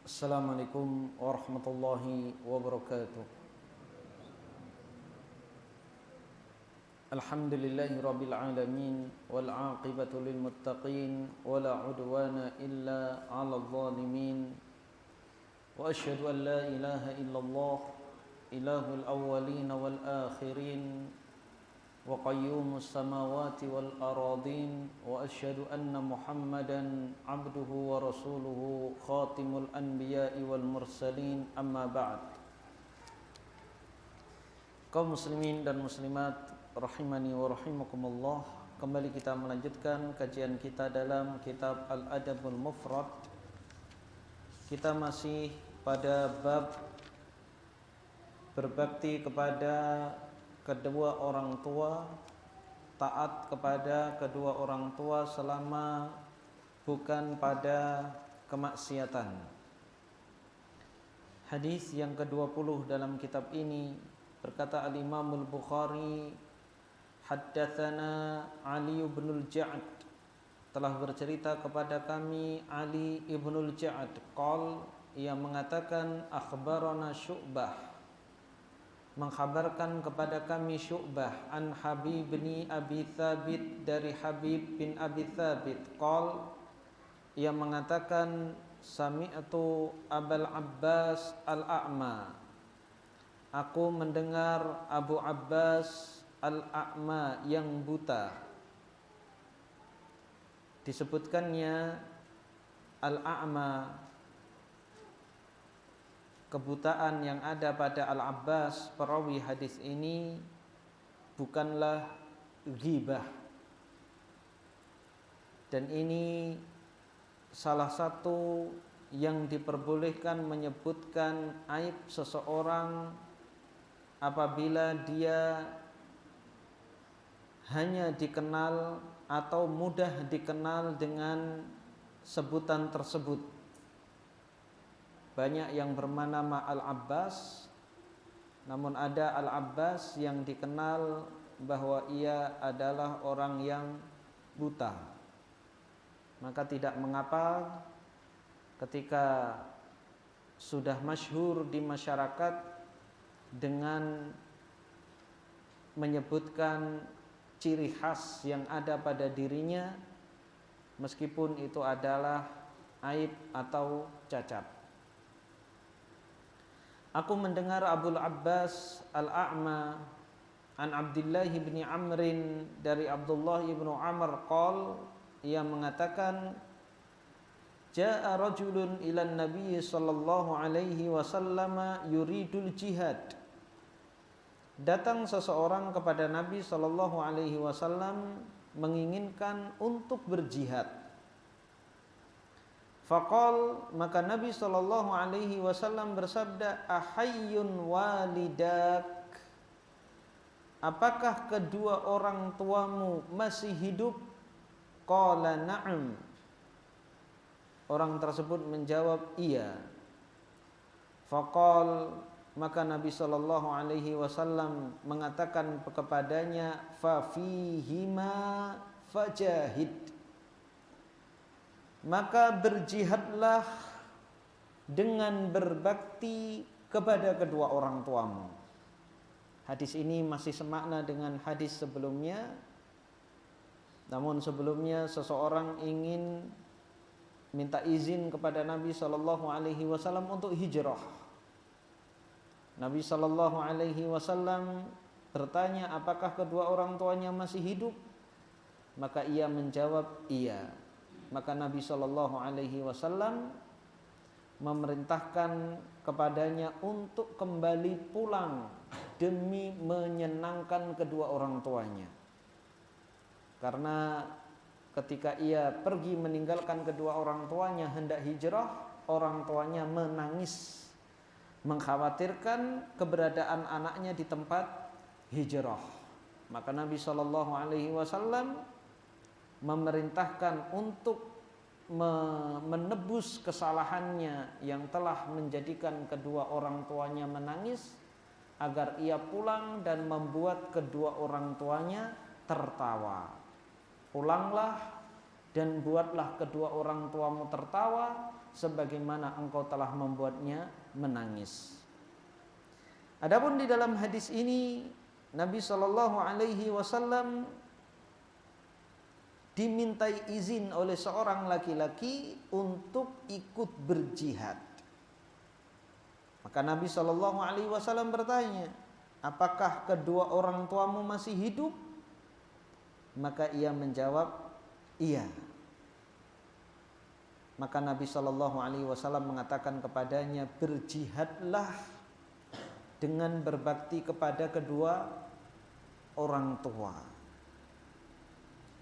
Assalamualaikum warahmatullahi wabarakatuh. Alhamdulillahi rabbil alamin wal aqibatu lil muttaqin wala udwana illa 'alal zalimin. Wa asyhadu an la ilaha illallah ilahul awwalin wal akhirin wa qayyumus samawati wal aradin wa asyhadu anna Muhammadan abduhu wa rasuluhu khatimul anbiya'i wal mursalin, amma ba'd. Kaum muslimin dan muslimat rahimani wa rahimakumullah, kembali kita melanjutkan kajian kita dalam kitab Al-Adabul Mufrad. Kita masih pada bab berbakti kepada kedua orang tua, taat kepada kedua orang tua selama bukan pada kemaksiatan. Hadis yang ke-20 dalam kitab ini berkata Al-Imam Al-Bukhari, haddatsana Ali bin Al-Ja'd, telah bercerita kepada kami Ali ibn Al-Ja'd, qol, ia mengatakan akhbarana Syu'bah, mengkhabarkan kepada kami Syu'bah, an Habib bin Abi Thabit, dari Habib bin Abi Thabit, qol, ia mengatakan sami'tu Abul Abbas Al-A'ma, aku mendengar Abu Abbas Al-A'ma yang buta. Disebutkannya Al-A'ma, kebutaan yang ada pada Al-Abbas perawi hadis ini bukanlah ghibah, dan ini salah satu yang diperbolehkan menyebutkan aib seseorang apabila dia hanya dikenal atau mudah dikenal dengan sebutan tersebut. Banyak yang bernama Al-Abbas, namun ada Al-Abbas yang dikenal bahwa ia adalah orang yang buta. Maka tidak mengapa ketika sudah masyhur di masyarakat dengan menyebutkan ciri khas yang ada pada dirinya, meskipun itu adalah aib atau cacat. Aku mendengar Abul Abbas Al-A'ma an Abdullah bin Amrin, dari Abdullah bin Amr, qol, ia mengatakan jaa rajulun ilan nabiy sallallahu alaihi wasallam yuridul jihad, datang seseorang kepada Nabi sallallahu alaihi wasallam menginginkan untuk berjihad. Faqal, maka Nabi sallallahu alaihi wasallam bersabda, ahayyun walidak, apakah kedua orang tuamu masih hidup? Qala na'am, orang tersebut menjawab iya. Faqal, maka Nabi sallallahu alaihi wasallam mengatakan kepadanya, fa fihima fajahid, maka berjihadlah dengan berbakti kepada kedua orang tuamu. Hadis ini masih semakna dengan hadis sebelumnya. Namun sebelumnya seseorang ingin minta izin kepada Nabi sallallahu alaihi wasallam untuk hijrah. Nabi sallallahu alaihi wasallam bertanya, apakah kedua orang tuanya masih hidup? Maka ia menjawab iya. Maka Nabi sallallahu alaihi wasallam memerintahkan kepadanya untuk kembali pulang demi menyenangkan kedua orang tuanya. Karena ketika ia pergi meninggalkan kedua orang tuanya hendak hijrah, orang tuanya menangis, mengkhawatirkan keberadaan anaknya di tempat hijrah. Maka Nabi sallallahu alaihi wasallam memerintahkan untuk menebus kesalahannya yang telah menjadikan kedua orang tuanya menangis, agar ia pulang dan membuat kedua orang tuanya tertawa. Pulanglah dan buatlah kedua orang tuamu tertawa sebagaimana engkau telah membuatnya menangis. Adapun di dalam hadis ini Nabi Shallallahu Alaihi Wasallam dimintai izin oleh seorang laki-laki untuk ikut berjihad. Maka Nabi Shallallahu Alaihi Wasallam bertanya, apakah kedua orang tuamu masih hidup? Maka ia menjawab, iya. Maka Nabi Shallallahu Alaihi Wasallam mengatakan kepadanya, berjihadlah dengan berbakti kepada kedua orang tua.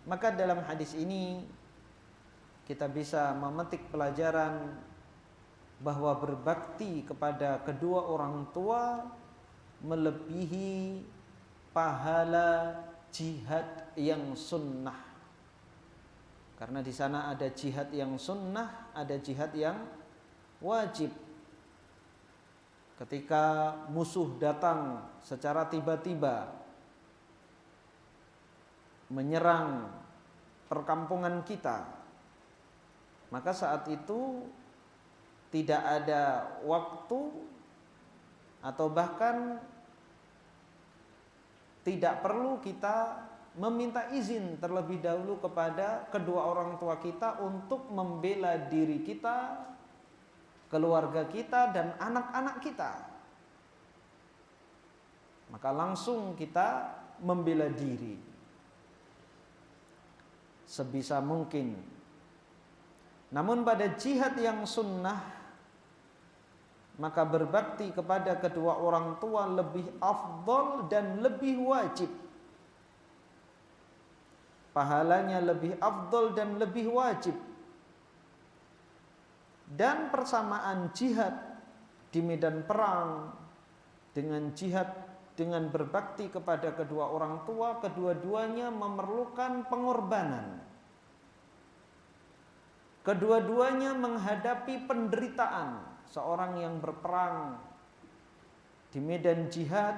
Maka dalam hadis ini kita bisa memetik pelajaran bahwa berbakti kepada kedua orang tua melebihi pahala jihad yang sunnah. Karena di sana ada jihad yang sunnah, ada jihad yang wajib. Ketika musuh datang secara tiba-tiba menyerang perkampungan kita, maka saat itu tidak ada waktu atau bahkan tidak perlu kita meminta izin terlebih dahulu kepada kedua orang tua kita untuk membela diri kita, keluarga kita, dan anak-anak kita. Maka langsung kita membela diri sebisa mungkin. Namun pada jihad yang sunnah, maka berbakti kepada kedua orang tua lebih afdal dan lebih wajib. Pahalanya lebih afdal dan lebih wajib. Dan persamaan jihad di medan perang dengan jihad dengan berbakti kepada kedua orang tua, kedua-duanya memerlukan pengorbanan. Kedua-duanya menghadapi penderitaan. Seorang yang berperang di medan jihad,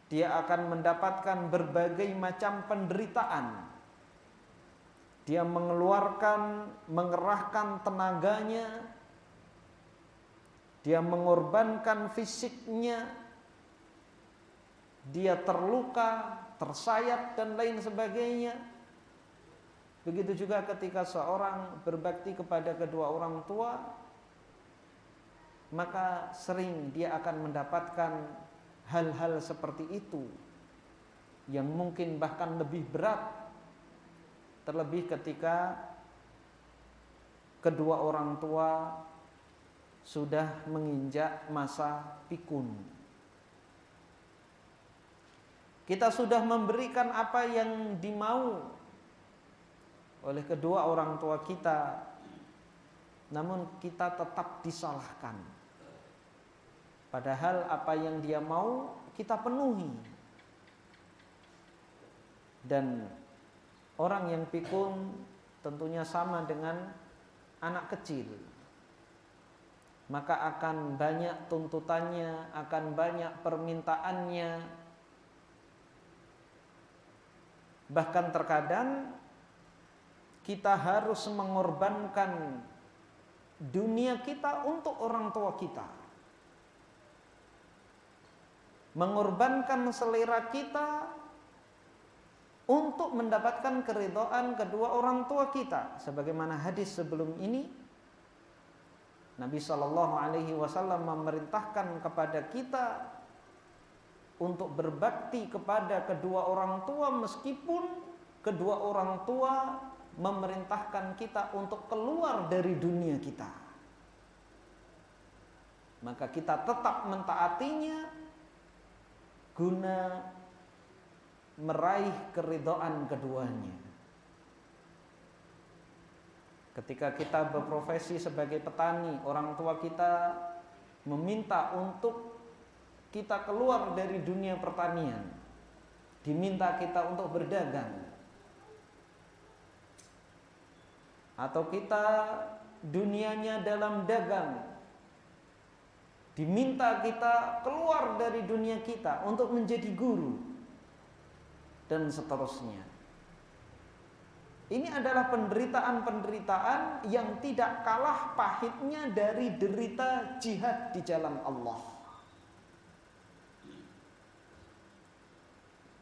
dia akan mendapatkan berbagai macam penderitaan. Dia mengerahkan tenaganya, dia mengorbankan fisiknya, dia terluka, tersayat dan lain sebagainya. Begitu juga ketika seorang berbakti kepada kedua orang tua, maka sering dia akan mendapatkan hal-hal seperti itu yang mungkin bahkan lebih berat, terlebih ketika kedua orang tua sudah menginjak masa pikun. Kita sudah memberikan apa yang dimau oleh kedua orang tua kita, namun kita tetap disalahkan. Padahal apa yang dia mau kita penuhi. Dan orang yang pikun tentunya sama dengan anak kecil. Maka akan banyak tuntutannya, akan banyak permintaannya. Bahkan terkadang kita harus mengorbankan dunia kita untuk orang tua kita. Mengorbankan selera kita untuk mendapatkan keridhaan kedua orang tua kita. Sebagaimana hadis sebelum ini, Nabi SAW memerintahkan kepada kita untuk berbakti kepada kedua orang tua meskipun kedua orang tua memerintahkan kita untuk keluar dari dunia kita. Maka kita tetap mentaatinya guna meraih keridhaan keduanya. Ketika kita berprofesi sebagai petani, orang tua kita meminta untuk kita keluar dari dunia pertanian, diminta kita untuk berdagang, atau kita dunianya dalam dagang, diminta kita keluar dari dunia kita untuk menjadi guru, dan seterusnya. Ini adalah penderitaan-penderitaan yang tidak kalah pahitnya dari derita jihad di jalan Allah.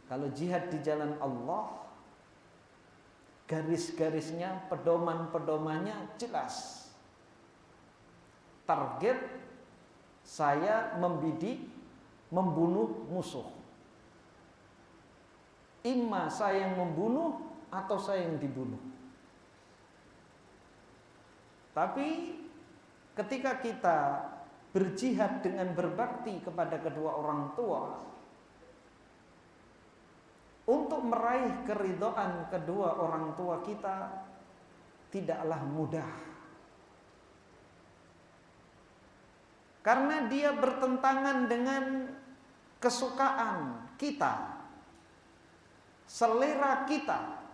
Kalau jihad di jalan Allah, garis-garisnya, pedoman-pedomannya jelas. Target saya membidik, membunuh musuh. Imma saya yang membunuh atau saya yang dibunuh. Tapi ketika kita berjihad dengan berbakti kepada kedua orang tua untuk meraih keridhaan kedua orang tua kita tidaklah mudah. Karena dia bertentangan dengan kesukaan kita, selera kita.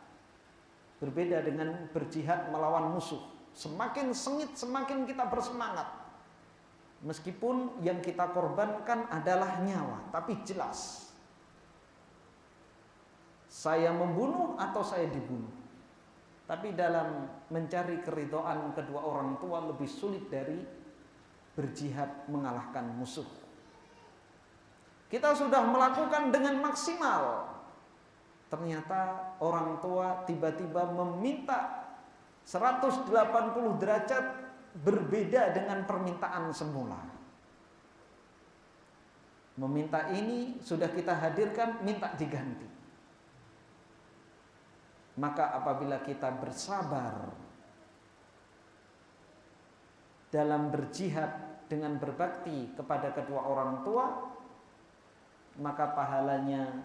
Berbeda dengan berjihad melawan musuh. Semakin sengit, semakin kita bersemangat. Meskipun yang kita korbankan adalah nyawa, tapi jelas saya membunuh atau saya dibunuh. Tapi dalam mencari keridhaan kedua orang tua lebih sulit dari berjihad mengalahkan musuh. Kita sudah melakukan dengan maksimal, ternyata orang tua tiba-tiba meminta 180 derajat berbeda dengan permintaan semula. Meminta ini sudah kita hadirkan, minta diganti. Maka apabila kita bersabar dalam berjihad dengan berbakti kepada kedua orang tua, maka pahalanya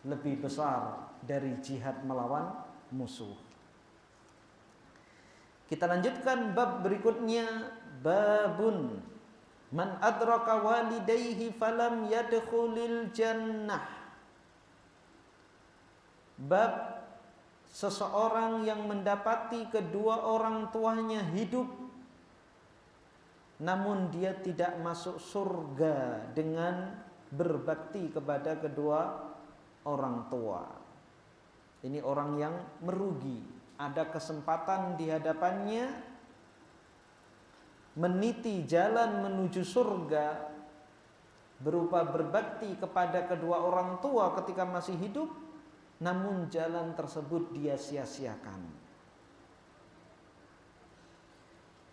lebih besar dari jihad melawan musuh. Kita lanjutkan bab berikutnya, babun man adraka walidayhi falam yadkhulil jannah. Bab seseorang yang mendapati kedua orang tuanya hidup namun dia tidak masuk surga dengan berbakti kepada kedua orang tua. Ini orang yang merugi. Ada kesempatan di hadapannya meniti jalan menuju surga berupa berbakti kepada kedua orang tua ketika masih hidup, namun jalan tersebut dia sia-siakan.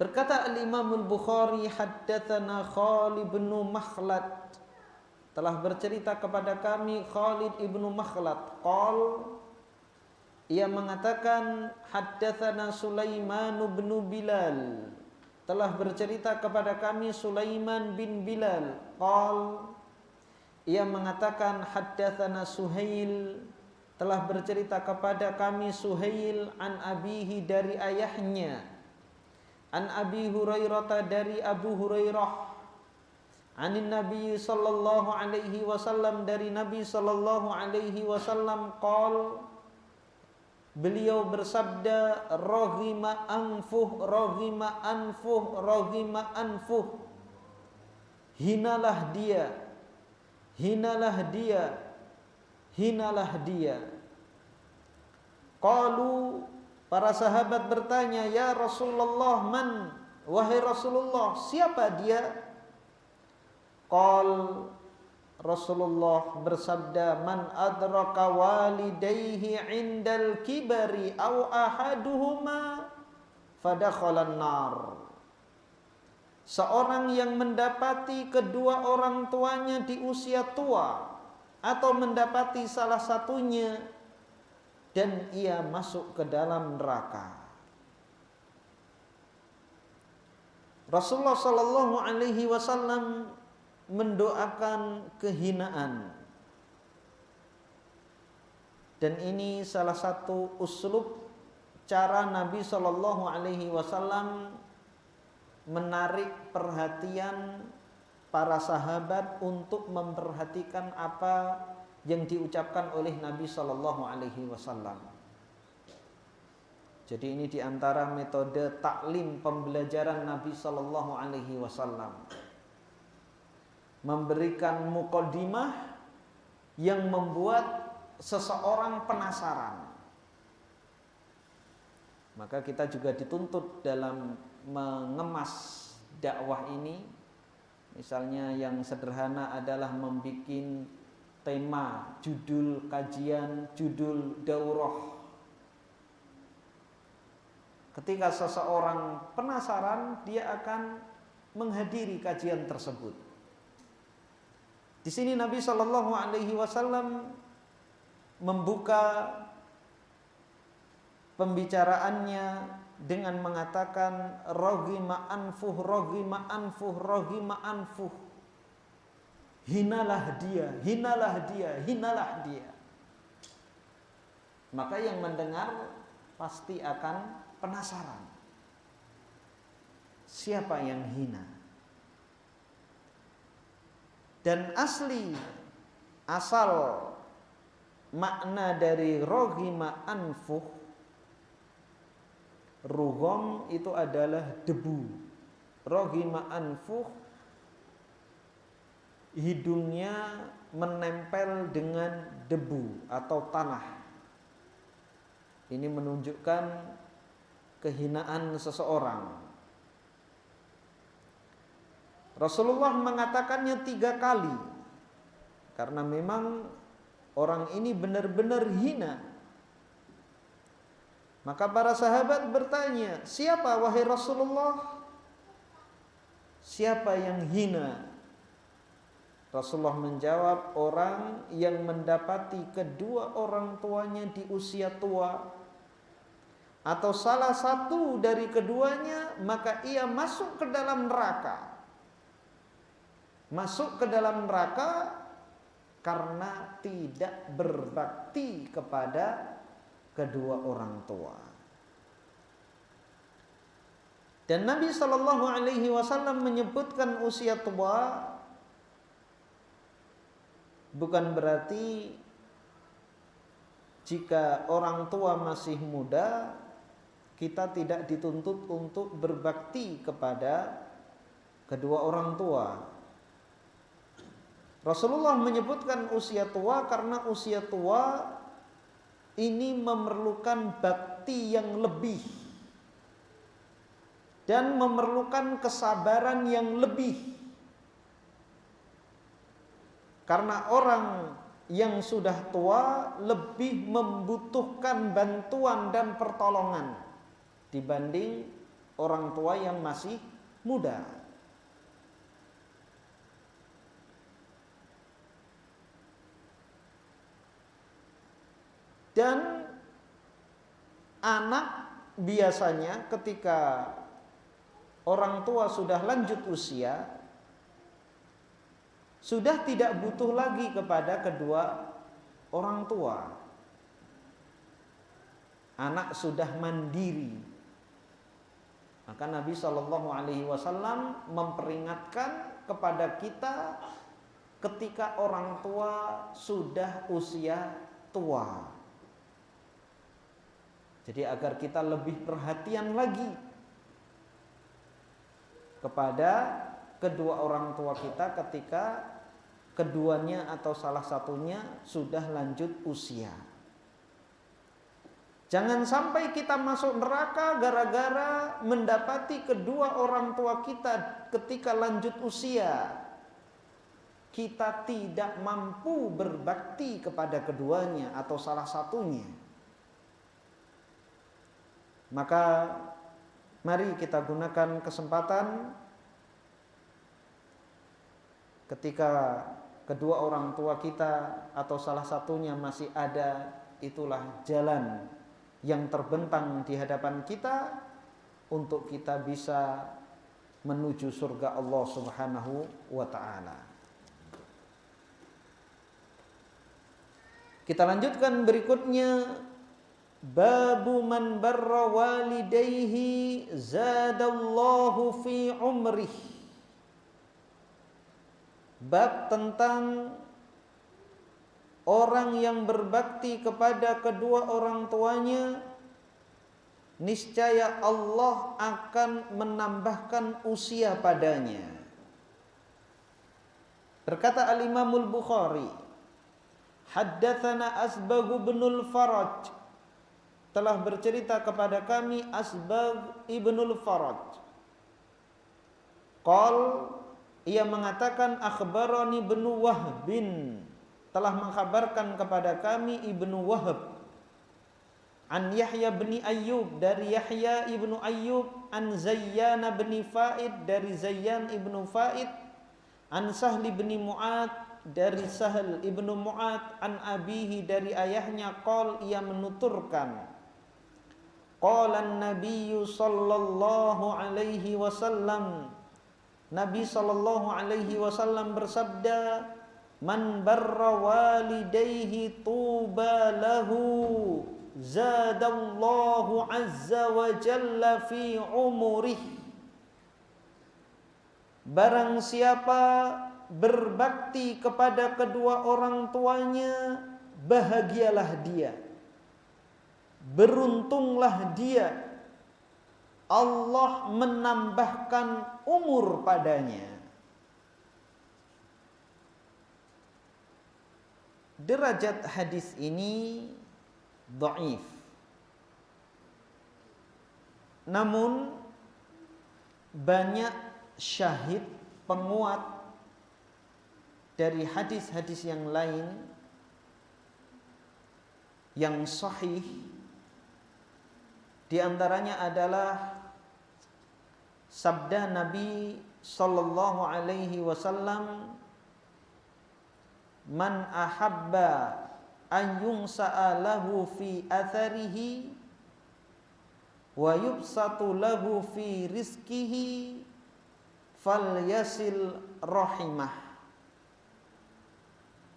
Berkata Al-Imam Al-Bukhari, haddatsana Khalid bin Makhlad, telah bercerita kepada kami Khalid ibnu Makhlad, ia mengatakan haddatsana Sulaiman bin Bilal, telah bercerita kepada kami Sulaiman bin Bilal, ia mengatakan haddatsana Suhail, telah bercerita kepada kami Suhail an abihi, dari ayahnya, an Abi Hurairah, dari Abu Hurairah, anin Nabi sallallahu alaihi wasallam, dari Nabi sallallahu alaihi wasallam, beliau bersabda, raghima anfuh, raghima anfuh, raghima anfuh, hinalah dia, hinalah dia, hinalah dia. Qalu, para sahabat bertanya, ya Rasulullah, man, wahai Rasulullah, siapa dia? Rasulullah bersabda, man adraka walidayhi indal kibari aw ahaduhuma fadakhalan nar. Seorang yang mendapati kedua orang tuanya di usia tua atau mendapati salah satunya dan ia masuk ke dalam neraka. Rasulullah sallallahu alaihi wasallam mendoakan kehinaan. Dan ini salah satu uslub cara Nabi sallallahu alaihi wasallam menarik perhatian para sahabat untuk memperhatikan apa yang diucapkan oleh Nabi sallallahu alaihi wasallam. Jadi ini diantara metode taklim pembelajaran Nabi sallallahu alaihi wasallam. Memberikan muqaddimah yang membuat seseorang penasaran. Maka kita juga dituntut dalam mengemas dakwah ini. Misalnya yang sederhana adalah membuat tema, judul kajian, judul daurah. Ketika seseorang penasaran, dia akan menghadiri kajian tersebut. Di sini Nabi Shallallahu Alaihi Wasallam membuka pembicaraannya dengan mengatakan roghima anfuh, roghima anfuh, roghima anfuh. Hinalah dia, hinalah dia, hinalah dia. Maka yang mendengar pasti akan penasaran. Siapa yang hina? Dan asal makna dari roghima anfuh, rugham itu adalah debu. Roghima anfuh, hidungnya menempel dengan debu atau tanah. Ini menunjukkan kehinaan seseorang. Rasulullah mengatakannya 3 kali karena memang orang ini benar-benar hina. Maka para sahabat bertanya, siapa wahai Rasulullah? Siapa yang hina? Rasulullah menjawab, orang yang mendapati kedua orang tuanya di usia tua, atau salah satu dari keduanya, maka ia masuk ke dalam neraka. Masuk ke dalam neraka karena tidak berbakti kepada kedua orang tua. Dan Nabi Shallallahu Alaihi Wasallam menyebutkan usia tua bukan berarti jika orang tua masih muda kita tidak dituntut untuk berbakti kepada kedua orang tua. Rasulullah menyebutkan usia tua karena usia tua ini memerlukan bakti yang lebih dan memerlukan kesabaran yang lebih. Karena orang yang sudah tua lebih membutuhkan bantuan dan pertolongan dibanding orang tua yang masih muda. Dan anak biasanya ketika orang tua sudah lanjut usia, sudah tidak butuh lagi kepada kedua orang tua. Anak sudah mandiri. Maka Nabi Shallallahu Alaihi Wasallam memperingatkan kepada kita ketika orang tua sudah usia tua. Jadi agar kita lebih perhatian lagi kepada kedua orang tua kita ketika keduanya atau salah satunya sudah lanjut usia. Jangan sampai kita masuk neraka gara-gara mendapati kedua orang tua kita ketika lanjut usia. Kita tidak mampu berbakti kepada keduanya atau salah satunya. Maka mari kita gunakan kesempatan ketika kedua orang tua kita atau salah satunya masih ada, itulah jalan yang terbentang di hadapan kita untuk kita bisa menuju surga Allah Subhanahu wa ta'ala. Kita lanjutkan berikutnya. Babu man barra walidayhi zadallahu fi umrih. Bab tentang orang yang berbakti kepada kedua orang tuanya, niscaya Allah akan menambahkan usia padanya. Berkata Al-Imamul Bukhari, haddatsana Asbagh bin Al-Faraj telah bercerita kepada kami Asbagh ibnul Faraj. Qal, ia mengatakan akhbarani ibnu Wahbin, telah mengkhabarkan kepada kami Ibnu Wahab, an Yahya bin Ayyub, dari Yahya ibnu Ayyub, an Zayyan bin Faid, dari Zayyan ibnu Faid, an Sahl bin Mu'ad, dari Sahl ibnu Mu'ad, an abihi, dari ayahnya, qal, ia menuturkan, qala an-nabiy sallallahu alaihi wasallam, Nabi sallallahu alaihi wasallam bersabda, man barra walidayhi tuba lahu zadallahu azza wa jalla fi umurih. Barang siapa berbakti kepada kedua orang tuanya, bahagialah dia, beruntunglah dia, Allah menambahkan umur padanya. Derajat hadis ini dhaif. Namun banyak syahid penguat dari hadis-hadis yang lain yang sahih. Di antaranya adalah sabda Nabi sallallahu alaihi wasallam, man ahabba an yunsa'a lahu fi atharihi wa yubsatu lahu fi rizkihi falyasil rahimah.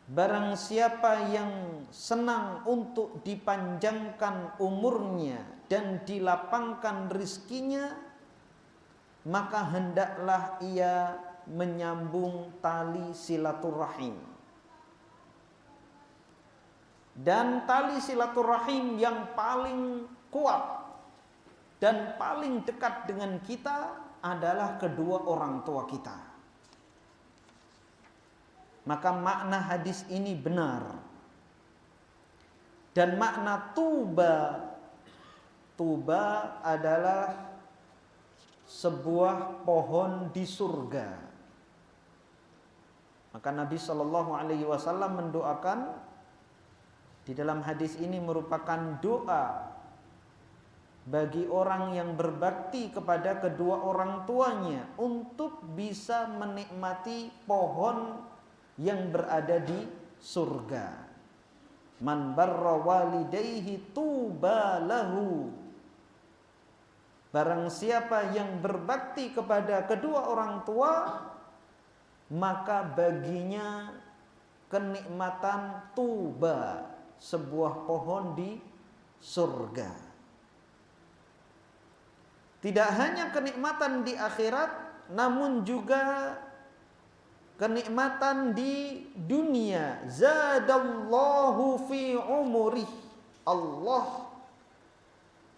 Barang siapa yang senang untuk dipanjangkan umurnya dan dilapangkan rizkinya, maka hendaklah ia menyambung tali silaturahim. Dan tali silaturahim yang paling kuat dan paling dekat dengan kita adalah kedua orang tua kita. Maka makna hadis ini benar. Dan makna tuba, tuba adalah sebuah pohon di surga. Maka Nabi Shallallahu Alaihi Wasallam mendoakan, di dalam hadis ini merupakan doa bagi orang yang berbakti kepada kedua orang tuanya untuk bisa menikmati pohon yang berada di surga. Man barra walidayhi tuba lahu. Barang siapa yang berbakti kepada kedua orang tua, maka baginya kenikmatan tuba, sebuah pohon di surga. Tidak hanya kenikmatan di akhirat, namun juga kenikmatan di dunia. Zadallahu fi umurih. Allah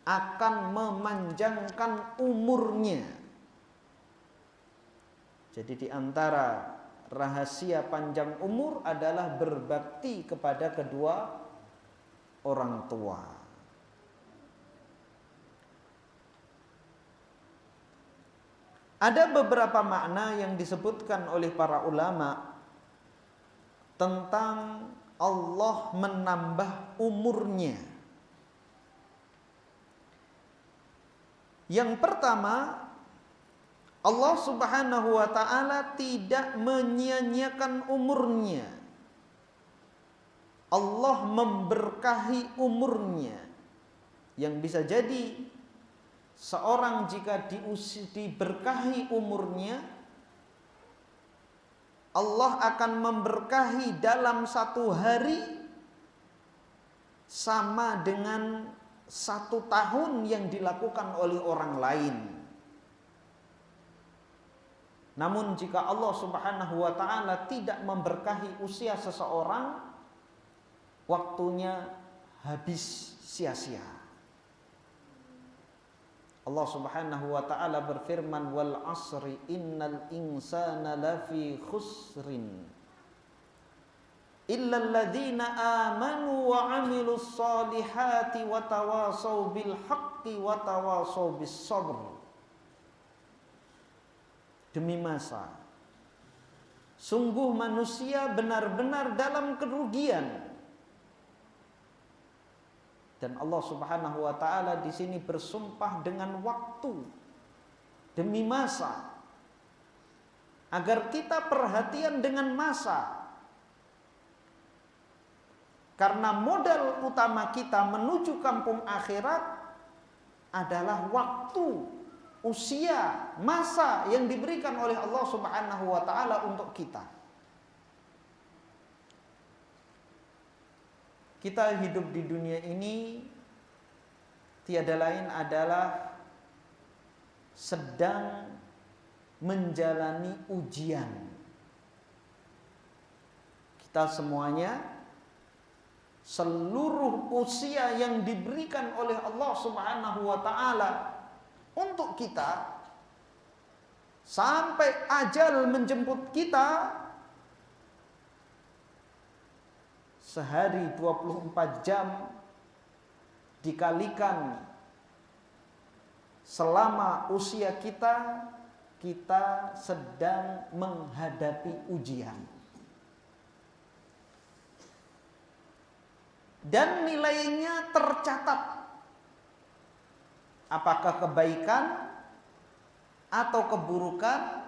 akan memanjangkan umurnya. Jadi di antara rahasia panjang umur adalah berbakti kepada kedua orang tua. Ada beberapa makna yang disebutkan oleh para ulama tentang Allah menambah umurnya. Yang pertama, Allah Subhanahu wa ta'ala tidak menyia-nyiakan umurnya. Allah memberkahi umurnya. Yang bisa jadi seorang jika diberkahi umurnya, Allah akan memberkahi dalam satu hari sama dengan 1 tahun yang dilakukan oleh orang lain. Namun jika Allah Subhanahu wa ta'ala tidak memberkahi usia seseorang, waktunya habis sia-sia. Allah Subhanahu wa ta'ala berfirman, wal asri innal insana lafi khusrin illal ladzina amanu wa 'amilus solihati wa tawasau bil haqqi wa tawasau bis sabr. Demi masa, sungguh manusia benar-benar dalam kerugian. Dan Allah Subhanahu wa taala di sini bersumpah dengan waktu, demi masa, agar kita perhatian dengan masa. Karena modal utama kita menuju kampung akhirat adalah waktu, usia, masa yang diberikan oleh Allah Subhanahu wa taala untuk kita. Kita hidup di dunia ini tiada lain adalah sedang menjalani ujian. Kita semuanya, seluruh usia yang diberikan oleh Allah Subhanahu wa taala untuk kita sampai ajal menjemput kita, sehari 24 jam dikalikan selama usia kita, kita sedang menghadapi ujian. Dan nilainya tercatat, apakah kebaikan atau keburukan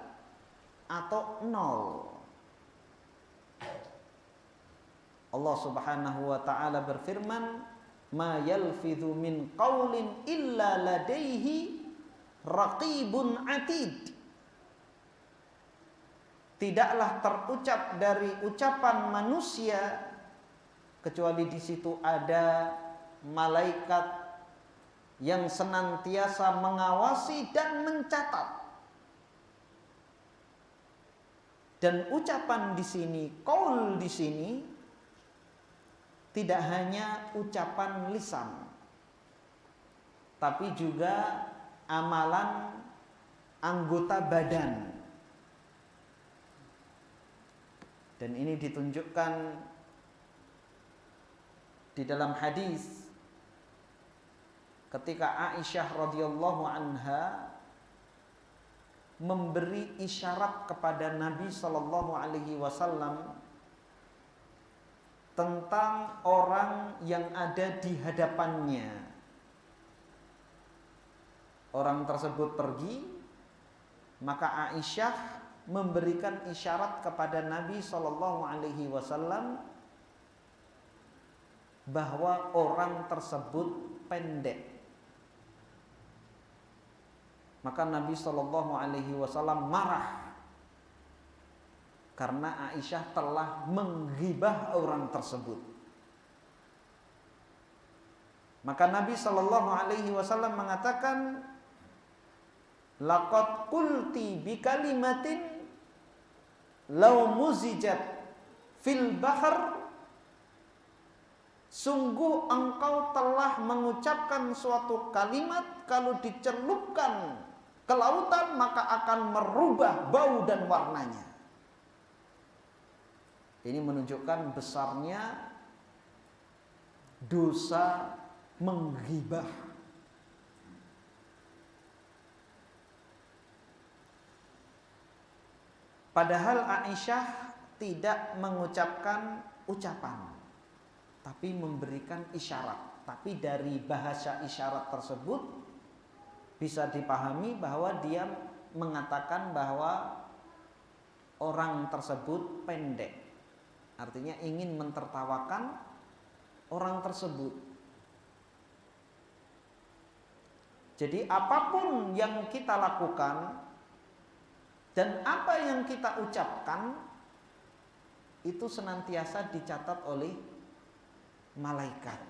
atau nol. Allah Subhanahu wa taala berfirman, "Ma yalfidhu min qaulin illa ladaihi raqibun atid." Tidaklah terucap dari ucapan manusia kecuali di situ ada malaikat yang senantiasa mengawasi dan mencatat. Dan ucapan di sini, qaul di sini tidak hanya ucapan lisan, tapi juga amalan anggota badan. Dan ini ditunjukkan di dalam hadis ketika Aisyah radhiyallahu anha memberi isyarat kepada Nabi sallallahu alaihi wasallam tentang orang yang ada di hadapannya. Orang tersebut pergi, maka Aisyah memberikan isyarat kepada Nabi sallallahu alaihi wasallam bahwa orang tersebut pendek. Maka Nabi sallallahu alaihi wasallam marah karena Aisyah telah menghibah orang tersebut. Maka Nabi sallallahu alaihi wasallam mengatakan, "Laqad qulti bi kalimatin law muzijat fil bahr." Sungguh engkau telah mengucapkan suatu kalimat, kalau dicelupkan ke lautan maka akan merubah bau dan warnanya. Ini menunjukkan besarnya dosa menghibah. Padahal Aisyah tidak mengucapkan ucapan, tapi memberikan isyarat. Tapi dari bahasa isyarat tersebut bisa dipahami bahwa dia mengatakan bahwa orang tersebut pendek. Artinya ingin mentertawakan orang tersebut. Jadi apapun yang kita lakukan dan apa yang kita ucapkan itu senantiasa dicatat oleh malaikat.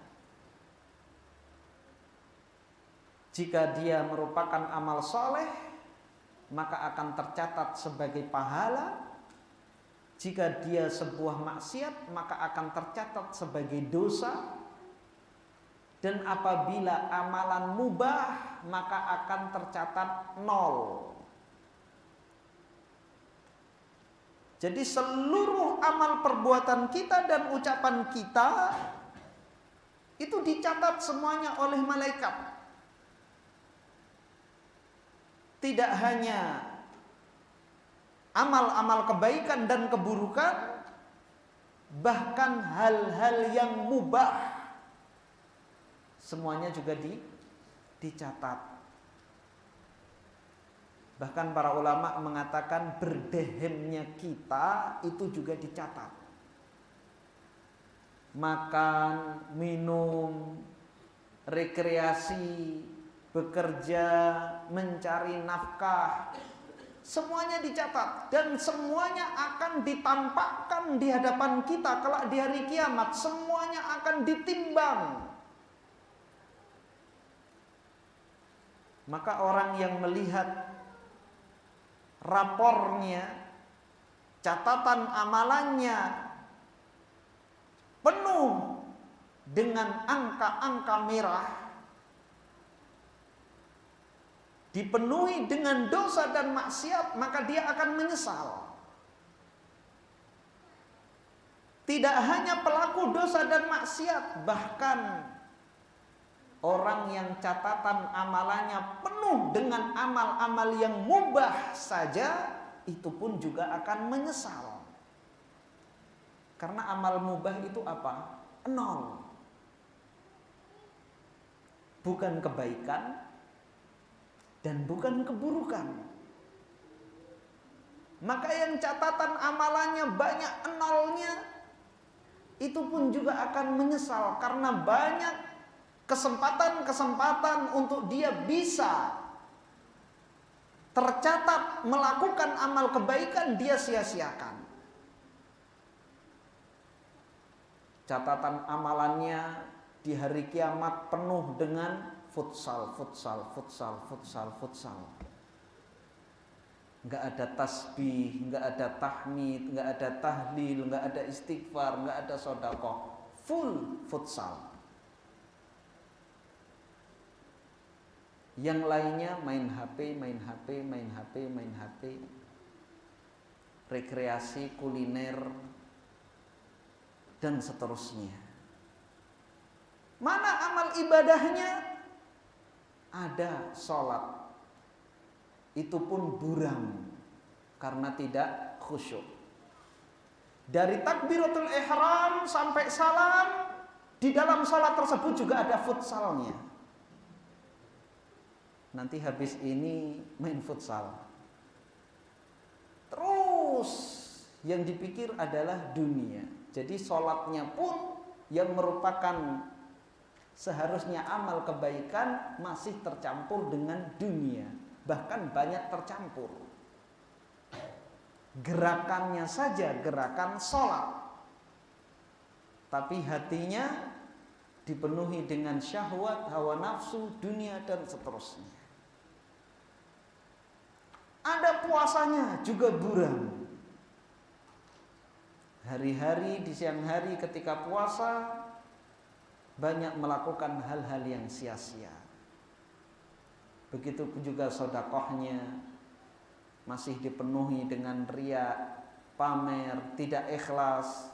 Jika dia merupakan amal soleh, maka akan tercatat sebagai pahala. Jika dia sebuah maksiat, maka akan tercatat sebagai dosa. Dan apabila amalan mubah, maka akan tercatat nol. Jadi seluruh amal perbuatan kita dan ucapan kita itu dicatat semuanya oleh malaikat. Tidak hanya amal-amal kebaikan dan keburukan, bahkan hal-hal yang mubah semuanya juga dicatat. Bahkan para ulama mengatakan berdehemnya kita itu juga dicatat. Makan, minum, rekreasi, bekerja, mencari nafkah, semuanya dicatat dan semuanya akan ditampakkan di hadapan kita kelak di hari kiamat. Semuanya akan ditimbang. Maka orang yang melihat rapornya, catatan amalannya penuh dengan angka-angka merah, dipenuhi dengan dosa dan maksiat, maka dia akan menyesal. Tidak hanya pelaku dosa dan maksiat, bahkan orang yang catatan amalannya penuh dengan amal-amal yang mubah saja, itu pun juga akan menyesal. Karena amal mubah itu apa? Nol. Bukan kebaikan dan bukan keburukan. Maka yang catatan amalannya banyak nolnya, itu pun juga akan menyesal karena banyak kesempatan-kesempatan untuk dia bisa tercatat melakukan amal kebaikan, dia sia-siakan. Catatan amalannya di hari kiamat penuh dengan futsal. Nggak ada tasbih, nggak ada tahmid, nggak ada tahlil, nggak ada istighfar, nggak ada sedekah. Full futsal. Yang lainnya main HP, rekreasi, kuliner, dan seterusnya. Mana amal ibadahnya? Ada sholat, itu pun buram karena tidak khusyuk. Dari takbiratul ihram sampai salam, di dalam sholat tersebut juga ada futsalnya. Nanti habis ini main futsal. Terus yang dipikir adalah dunia. Jadi sholatnya pun yang merupakan seharusnya amal kebaikan masih tercampur dengan dunia. Bahkan banyak tercampur. Gerakannya saja gerakan sholat, tapi hatinya dipenuhi dengan syahwat, hawa nafsu, dunia, dan seterusnya. Ada puasanya juga buram. Hari-hari di siang hari ketika puasa banyak melakukan hal-hal yang sia-sia. Begitu juga sedekahnya masih dipenuhi dengan riya, pamer, tidak ikhlas,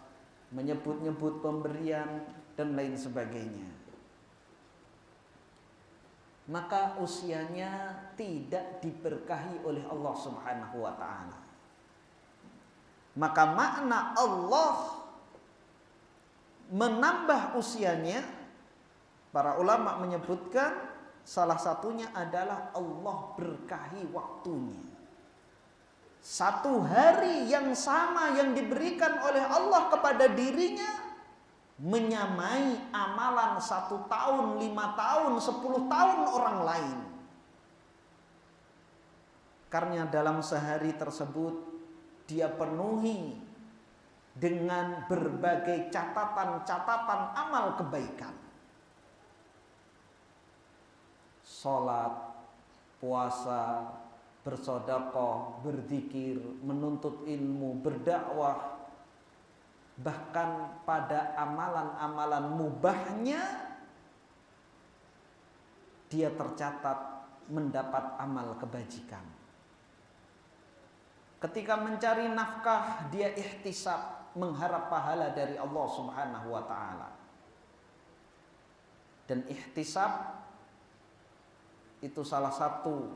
menyebut-nyebut pemberian dan lain sebagainya. Maka usianya tidak diberkahi oleh Allah Subhanahu wa ta'ala. Maka makna Allah menambah usianya, para ulama menyebutkan salah satunya adalah Allah berkahi waktunya. Satu hari yang sama yang diberikan oleh Allah kepada dirinya menyamai amalan 1 tahun, 5 tahun, 10 tahun orang lain. Karena dalam sehari tersebut dia penuhi dengan berbagai catatan-catatan amal kebaikan. Sholat, puasa, bersedekah, berzikir, menuntut ilmu, berdakwah. Bahkan pada amalan-amalan mubahnya dia tercatat mendapat amal kebajikan. Ketika mencari nafkah, dia ihtisab, mengharap pahala dari Allah Subhanahu wa taala. Dan ihtisab itu salah satu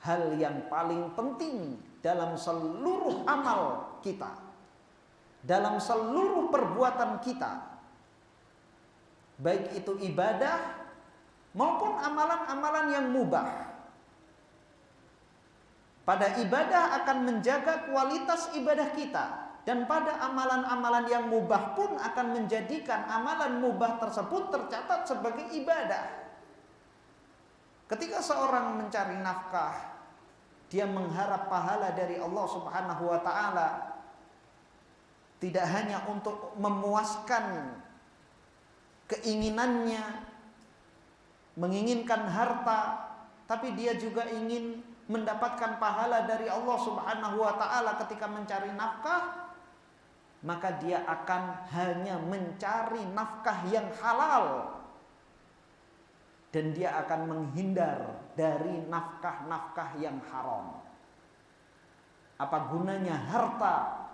hal yang paling penting dalam seluruh amal kita, dalam seluruh perbuatan kita, baik itu ibadah maupun amalan-amalan yang mubah. Pada ibadah akan menjaga kualitas ibadah kita, dan pada amalan-amalan yang mubah pun akan menjadikan amalan mubah tersebut tercatat sebagai ibadah. Ketika seorang mencari nafkah, dia mengharap pahala dari Allah Subhanahu wa taala, tidak hanya untuk memuaskan keinginannya, menginginkan harta, tapi dia juga ingin mendapatkan pahala dari Allah Subhanahu wa taala ketika mencari nafkah, maka dia akan hanya mencari nafkah yang halal. Dan dia akan menghindar dari nafkah-nafkah yang haram. Apa gunanya harta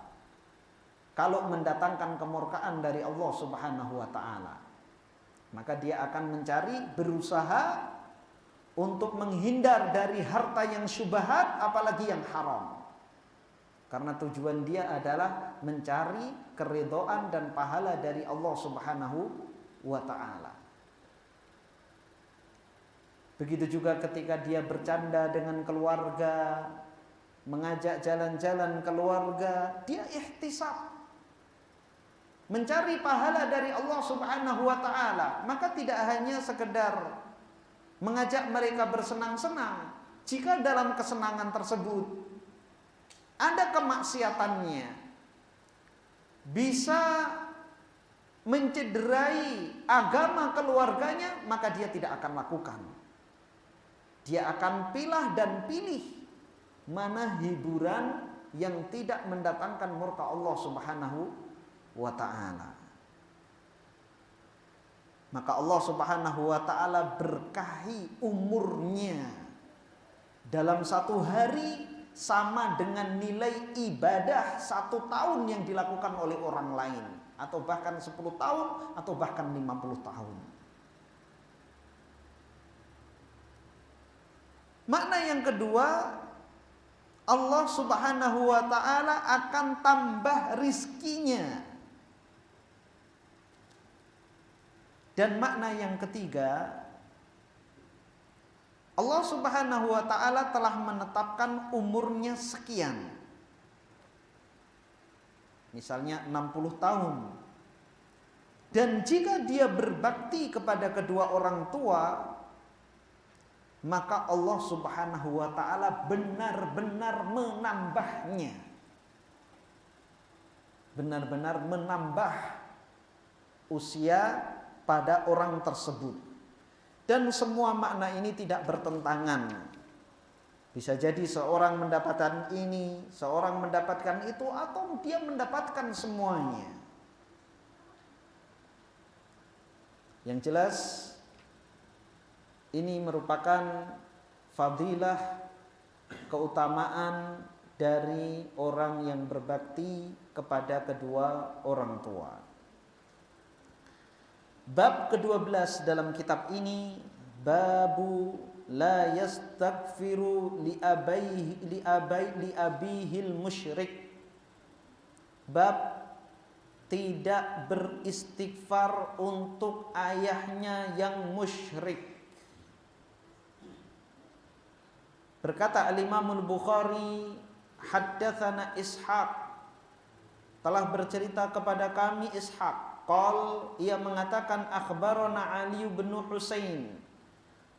kalau mendatangkan kemurkaan dari Allah Subhanahu wa taala? Maka dia akan mencari, berusaha untuk menghindar dari harta yang syubhat, apalagi yang haram. Karena tujuan dia adalah mencari keridhaan dan pahala dari Allah Subhanahu wa taala. Begitu juga ketika dia bercanda dengan keluarga, mengajak jalan-jalan keluarga, dia ihtisab, mencari pahala dari Allah Subhanahu wa taala. Maka tidak hanya sekedar mengajak mereka bersenang-senang, jika dalam kesenangan tersebut ada kemaksiatannya, bisa mencederai agama keluarganya, maka dia tidak akan lakukan. Dia akan pilah dan pilih mana hiburan yang tidak mendatangkan murka Allah Subhanahu wa taala. Maka Allah Subhanahu wa taala berkahi umurnya. Dalam satu hari sama dengan nilai ibadah 1 tahun yang dilakukan oleh orang lain, atau bahkan 10 tahun, atau bahkan 50 tahun. Makna yang kedua, Allah Subhanahu wa taala akan tambah rizkinya. Dan makna yang ketiga, Allah Subhanahu wa taala telah menetapkan umurnya sekian. Misalnya 60 tahun. Dan jika dia berbakti kepada kedua orang tua, maka Allah Subhanahu wa taala benar-benar menambahnya. Benar-benar menambah usia pada orang tersebut. Dan semua makna ini tidak bertentangan. Bisa jadi seorang mendapatkan ini, seorang mendapatkan itu, atau dia mendapatkan semuanya. Yang jelas, ini merupakan fadilah, keutamaan dari orang yang berbakti kepada kedua orang tua. Bab ke-12 dalam kitab ini, babu la yastaghfiru li abihil musyrik. Bab tidak beristighfar untuk ayahnya yang musyrik. Berkata Al-Imam Al-Bukhari, haddatsana Ishaq, telah bercerita kepada kami Ishaq. Qal, ia mengatakan, akhbarana Ali bin Husain,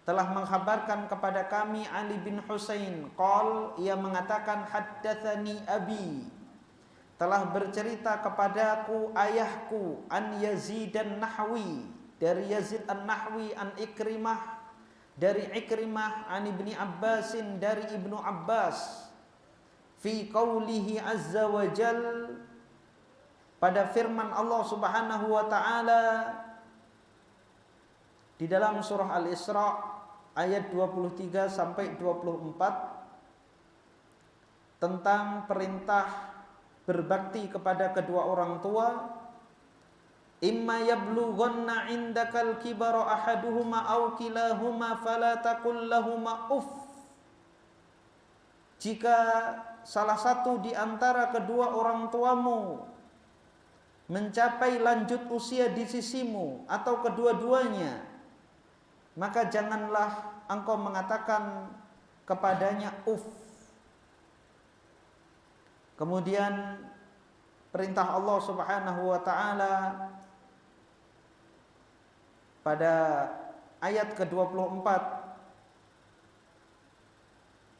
telah mengkhabarkan kepada kami Ali bin Husain. Qal, ia mengatakan, haddatsani abi, telah bercerita kepadaku ayahku, an Yazid an-Nahwi, dari Yazid an-Nahwi, an Ikrimah, dari Ikrimah, an Ibni Abbasin, dari Ibnu Abbas, fi qaulihi azza wa jal, pada firman Allah Subhanahu wa taala di dalam surah Al-Isra ayat 23 sampai 24, tentang perintah berbakti kepada kedua orang tua. Imma yablughanna indakal kibara ahaduhuma aw kilahuma fala taqul lahumā uff. Jika salah satu di antara kedua orang tuamu mencapai lanjut usia di sisimu atau kedua-duanya, maka janganlah engkau mengatakan kepadanya uff. Kemudian perintah Allah Subhanahu wa taala pada ayat ke-24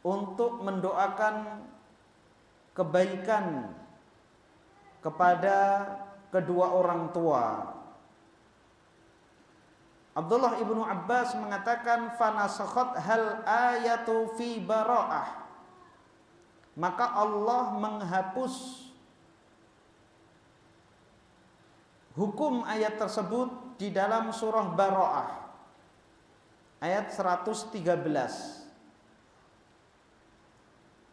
untuk mendoakan kebaikan kepada kedua orang tua. Abdullah ibnu Abbas mengatakan fanasakhat hal ayatu fi bara'ah, maka Allah menghapus hukum ayat tersebut di dalam surah Bara'ah ayat 113.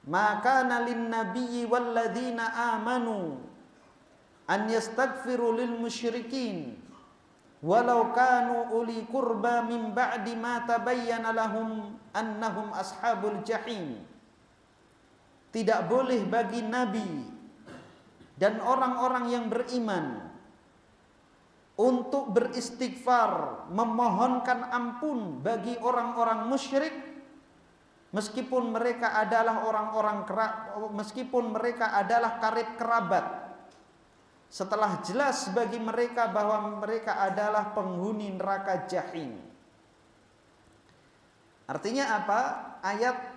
Maka nalin nabiyyi walladzina amanu an yastaghfiru lil musyrikin walau kanu uli qurba min ba'di ma tabayyana lahum annahum ashabul jahim. Tidak boleh bagi nabi dan orang-orang yang beriman untuk beristighfar, memohonkan ampun bagi orang-orang musyrik meskipun mereka adalah karib kerabat, setelah jelas bagi mereka bahwa mereka adalah penghuni neraka jahim. Artinya apa? Ayat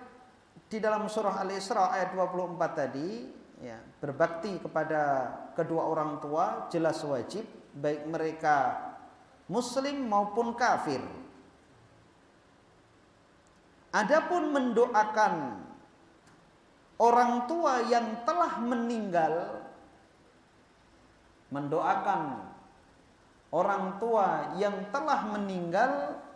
di dalam surah Al-Isra ayat 24 tadi, ya, berbakti kepada kedua orang tua jelas wajib, baik mereka muslim maupun kafir. Adapun mendoakan orang tua yang telah meninggal,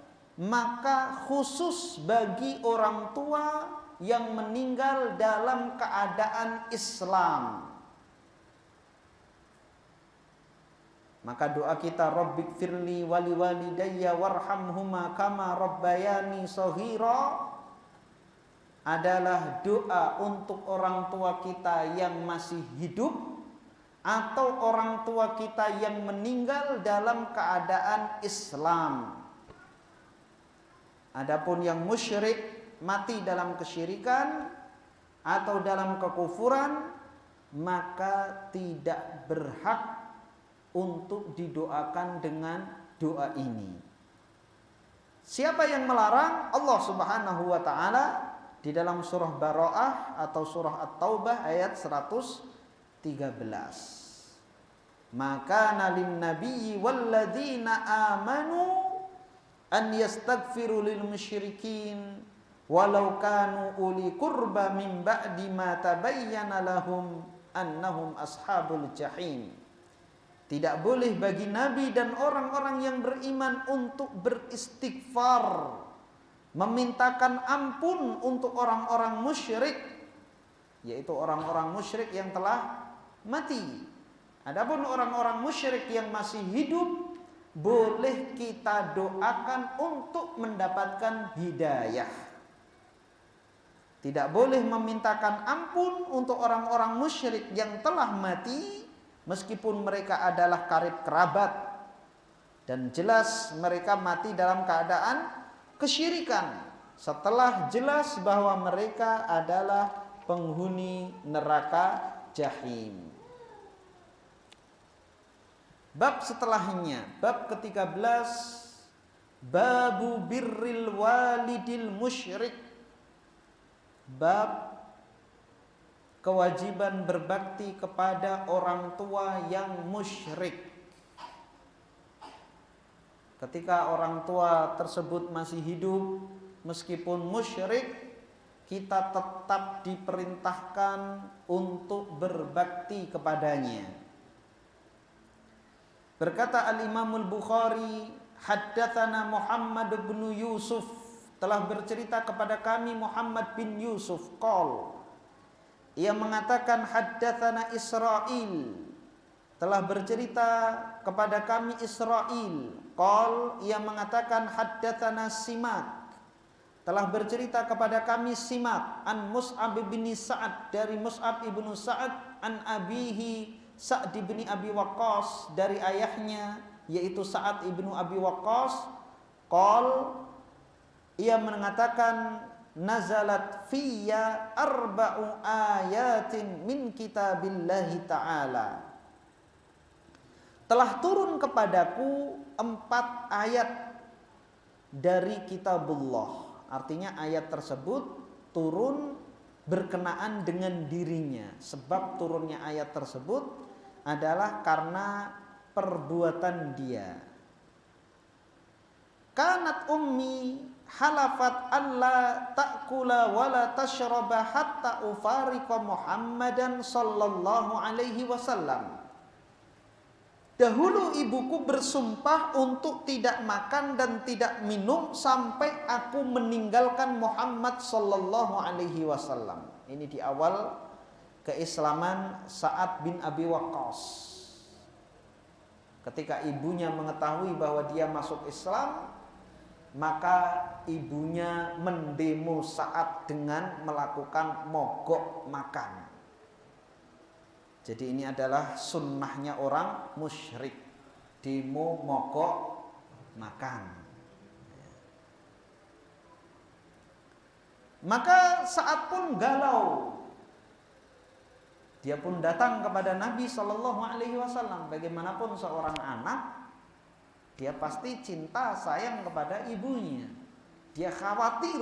maka khusus bagi orang tua yang meninggal dalam keadaan Islam. Maka doa kita Rabbighfirli wali walidayya warhamhuma kama rabbayani shaghira adalah doa untuk orang tua kita yang masih hidup atau orang tua kita yang meninggal dalam keadaan Islam. Adapun yang musyrik, mati dalam kesyirikan atau dalam kekufuran, maka tidak berhak untuk didoakan dengan doa ini. Siapa yang melarang? Allah Subhanahu wa taala di dalam surah Bara'ah atau surah At-Taubah ayat 113. Maka nalin nabiyyi walladzina amanu an yastaghfiru lil musyrikin walau kanu uli qurba min ba'di ma tabayyana lahum annahum ashabul jahim. Tidak boleh bagi Nabi dan orang-orang yang beriman untuk beristighfar, memintakan ampun untuk orang-orang musyrik, yaitu orang-orang musyrik yang telah mati. Adapun orang-orang musyrik yang masih hidup, boleh kita doakan untuk mendapatkan hidayah. Tidak boleh memintakan ampun untuk orang-orang musyrik yang telah mati, meskipun mereka adalah karib kerabat dan jelas mereka mati dalam keadaan kesyirikan, setelah jelas bahwa mereka adalah penghuni neraka jahim. Bab setelahnya, bab ke-13, babu birril walidil musyrik, bab kewajiban berbakti kepada orang tua yang musyrik. Ketika orang tua tersebut masih hidup, meskipun musyrik, kita tetap diperintahkan untuk berbakti kepadanya. Berkata Al-Imam Al-Bukhari, haddatsana Muhammad bin Yusuf, telah bercerita kepada kami Muhammad bin Yusuf, qol ia mengatakan haddatsana Israil, telah bercerita kepada kami Israil. Qal, ia mengatakan haddatsana Simak, telah bercerita kepada kami Simak an Mus'ab bin Sa'ad, dari Mus'ab ibnu Sa'ad, an abihi Sa'd bin Abi Waqqas, dari ayahnya yaitu Sa'ad ibnu Abi Waqqas. Qal, ia mengatakan nazalat fiyya arba'u ayatin min kitabillahi ta'ala, telah turun kepadaku 4 ayat dari kitabullah. Artinya ayat tersebut turun berkenaan dengan dirinya. Sebab turunnya ayat tersebut adalah karena perbuatan dia. Kanat ummi halafat alla ta'kula wala tashraba hatta ufariqa Muhammadan sallallahu alaihi wasallam. Dahulu ibuku bersumpah untuk tidak makan dan tidak minum sampai aku meninggalkan Muhammad sallallahu alaihi wasallam. Ini di awal keislaman Sa'ad bin Abi Waqqas. Ketika ibunya mengetahui bahwa dia masuk Islam, maka ibunya mendemo Sa'ad dengan melakukan mogok makan. Jadi ini adalah sunnahnya orang musyrik, demo mogok makan. Maka Sa'ad pun galau. Dia pun datang kepada Nabi Shallallahu Alaihi Wasallam. Bagaimanapun seorang anak, dia pasti cinta sayang kepada ibunya. Dia khawatir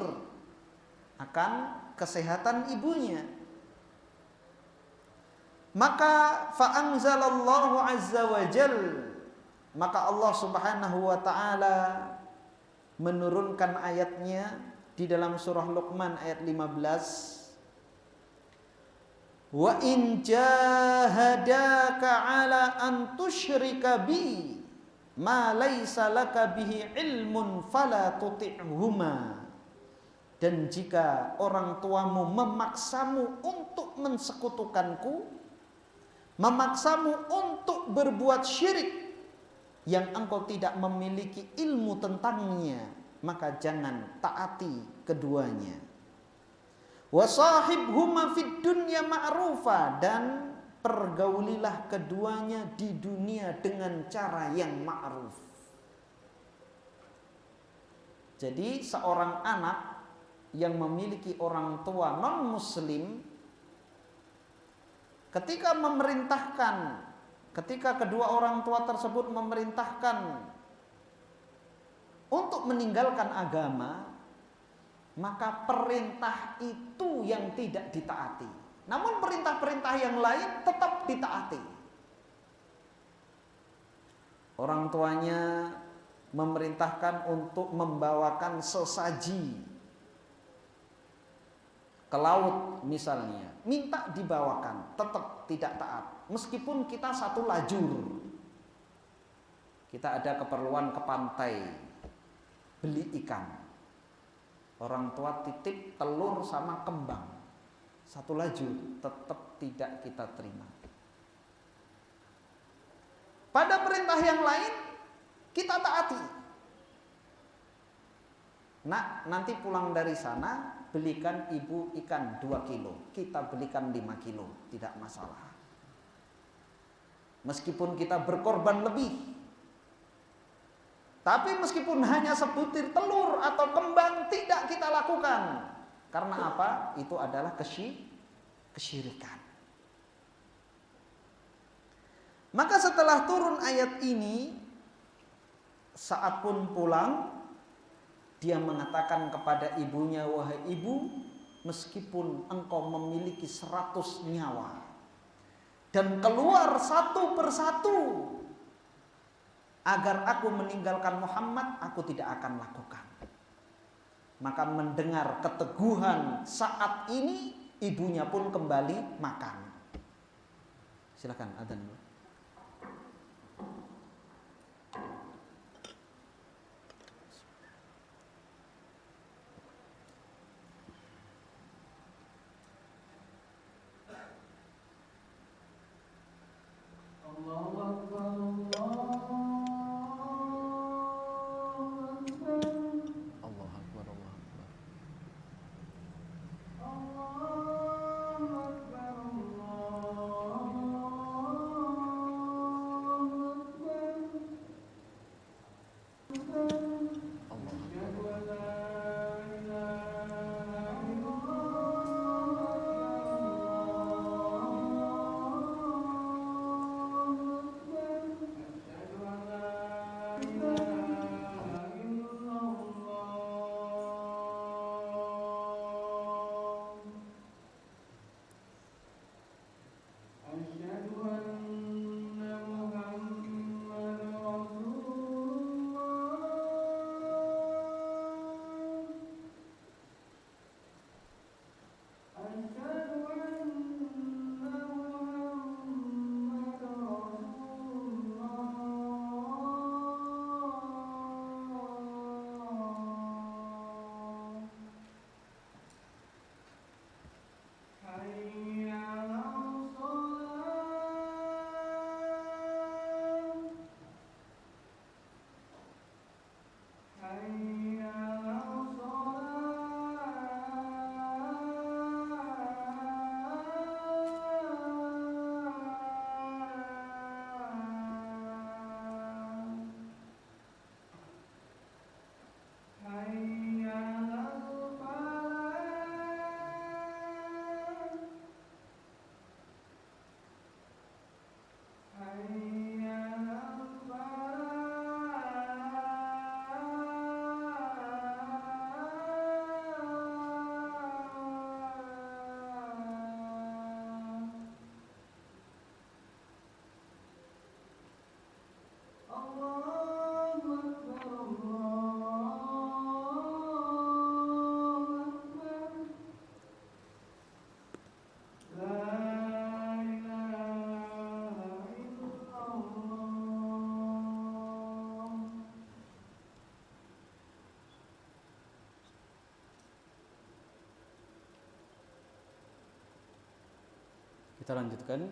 akan kesehatan ibunya. Maka fa'anzalallahu azza wa jal, maka Allah subhanahu wa ta'ala menurunkan ayatnya di dalam surah Luqman ayat 15. Wa in jahadaka ala an tusyrika bi ma laysa laka bihi ilmun fala tuti'huma. Dan jika orang tuamu memaksamu untuk mensekutukanku, memaksamu untuk berbuat syirik yang engkau tidak memiliki ilmu tentangnya, maka jangan taati keduanya. Wasahibhuma fid dunya ma'rufa, dan pergaulilah keduanya di dunia dengan cara yang ma'ruf. Jadi seorang anak yang memiliki orang tua non muslim, ketika kedua orang tua tersebut memerintahkan untuk meninggalkan agama, maka perintah itu yang tidak ditaati. Namun perintah-perintah yang lain tetap ditaati. Orang tuanya memerintahkan untuk membawakan sesaji ke laut misalnya, minta dibawakan, tetap tidak taat. Meskipun kita satu lajur, kita ada keperluan ke pantai, beli ikan, orang tua titip telur sama kembang, satu lajur, tetap tidak kita terima. Pada perintah yang lain kita taati. Nak, nanti pulang dari sana belikan ibu ikan 2 kilo, kita belikan 5 kilo, tidak masalah. Meskipun kita berkorban lebih, tapi meskipun hanya sebutir telur atau kembang tidak kita lakukan. Karena apa? Itu adalah kesyirikan. Maka setelah turun ayat ini, saat pun pulang, dia mengatakan kepada ibunya, wahai ibu, meskipun engkau memiliki 100 nyawa dan keluar satu persatu agar aku meninggalkan Muhammad, aku tidak akan lakukan. Maka mendengar keteguhan saat ini, ibunya pun kembali makan. Silakan adzan. Kita lanjutkan.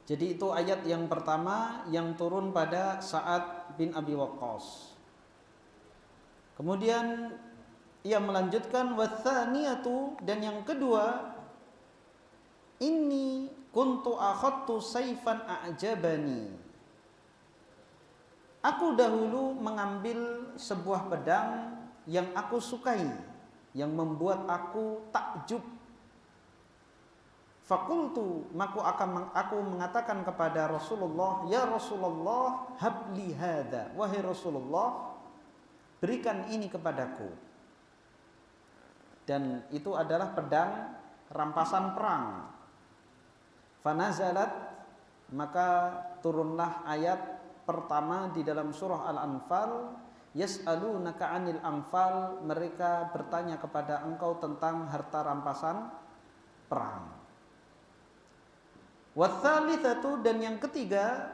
Jadi itu ayat yang pertama yang turun pada Sa'ad bin Abi Waqqas. Kemudian ia melanjutkan watsaniyatu, dan yang kedua, inni kuntu akhadtu saifan a'jabani. Aku dahulu mengambil sebuah pedang yang aku sukai, yang membuat aku takjub. Fakultu, maka aku mengatakan kepada Rasulullah, ya Rasulullah, habli hadza, wahai Rasulullah, berikan ini kepadaku. Dan itu adalah pedang rampasan perang. Fanazalat, maka turunlah ayat pertama di dalam surah Al-Anfal, yas'alunaka 'anil anfal, mereka bertanya kepada engkau tentang harta rampasan perang. Watsalitsatu, dan yang ketiga,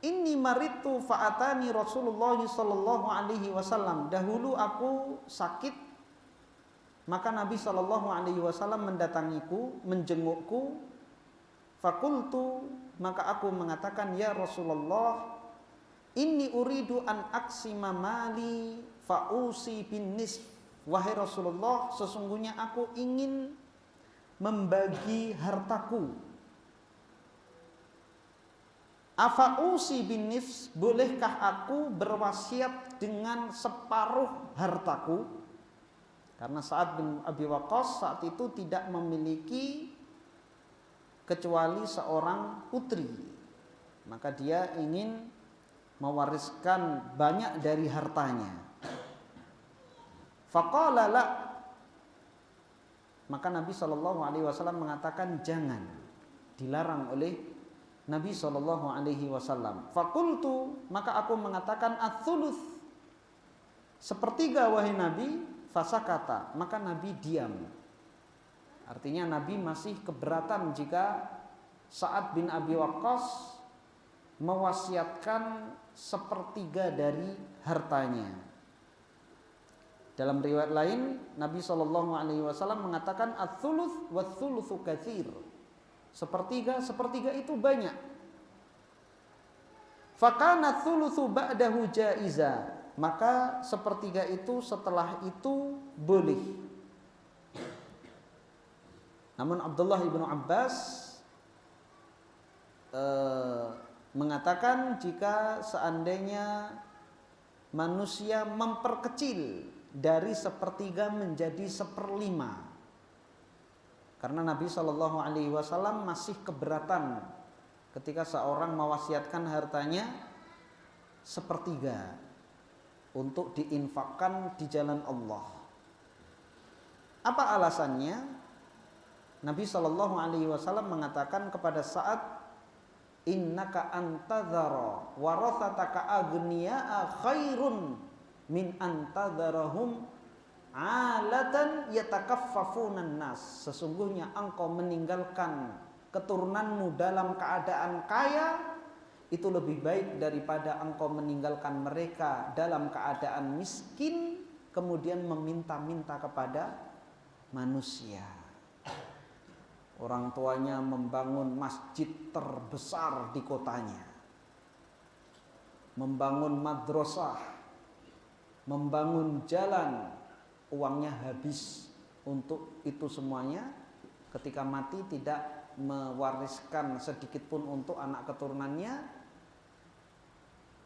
inni maritu fa'atani Rasulullah sallallahu alaihi wasallam. Dahulu aku sakit, maka Nabi sallallahu alaihi wasallam mendatangiku, menjengukku. Fakultu, maka aku mengatakan, ya Rasulullah, inni uridu an aksima mali fa'usi bin nisf. Wahai Rasulullah, sesungguhnya aku ingin membagi hartaku. Afa'usi bin nifs, bolehkah aku berwasiat dengan separuh hartaku? Karena Sa'ad bin Abi Waqqas saat itu tidak memiliki kecuali seorang putri, maka dia ingin mewariskan banyak dari hartanya. Faqala la, maka Nabi SAW mengatakan jangan, dilarang oleh Nabi SAW. Fakultu, maka aku mengatakan ats-tsuluts, sepertiga wahai Nabi. Fasakata, maka Nabi diam. Artinya Nabi masih keberatan jika Sa'ad bin Abi Waqqas mewasiatkan sepertiga dari hartanya. Dalam riwayat lain Nabi SAW mengatakan ats-tsuluts wat-tsulutsu katsir, sepertiga itu banyak. Fakana thulutsu ba'dahu jaiza, maka sepertiga itu setelah itu boleh. Namun Abdullah ibnu Abbas mengatakan jika seandainya manusia memperkecil dari sepertiga menjadi seperlima, karena Nabi Shallallahu Alaihi Wasallam masih keberatan ketika seorang mewasiatkan hartanya sepertiga untuk diinfakkan di jalan Allah. Apa alasannya? Nabi Shallallahu Alaihi Wasallam mengatakan kepada Sa'ad, innaka antadzara warathataka agniya'a khairun min antadzarahum alatan yatakaffafunan nas. Sesungguhnya engkau meninggalkan keturunanmu dalam keadaan kaya itu lebih baik daripada engkau meninggalkan mereka dalam keadaan miskin kemudian meminta-minta kepada manusia. Orang tuanya membangun masjid terbesar di kotanya, membangun madrasah, membangun jalan, uangnya habis untuk itu semuanya. Ketika mati tidak mewariskan sedikit pun untuk anak keturunannya.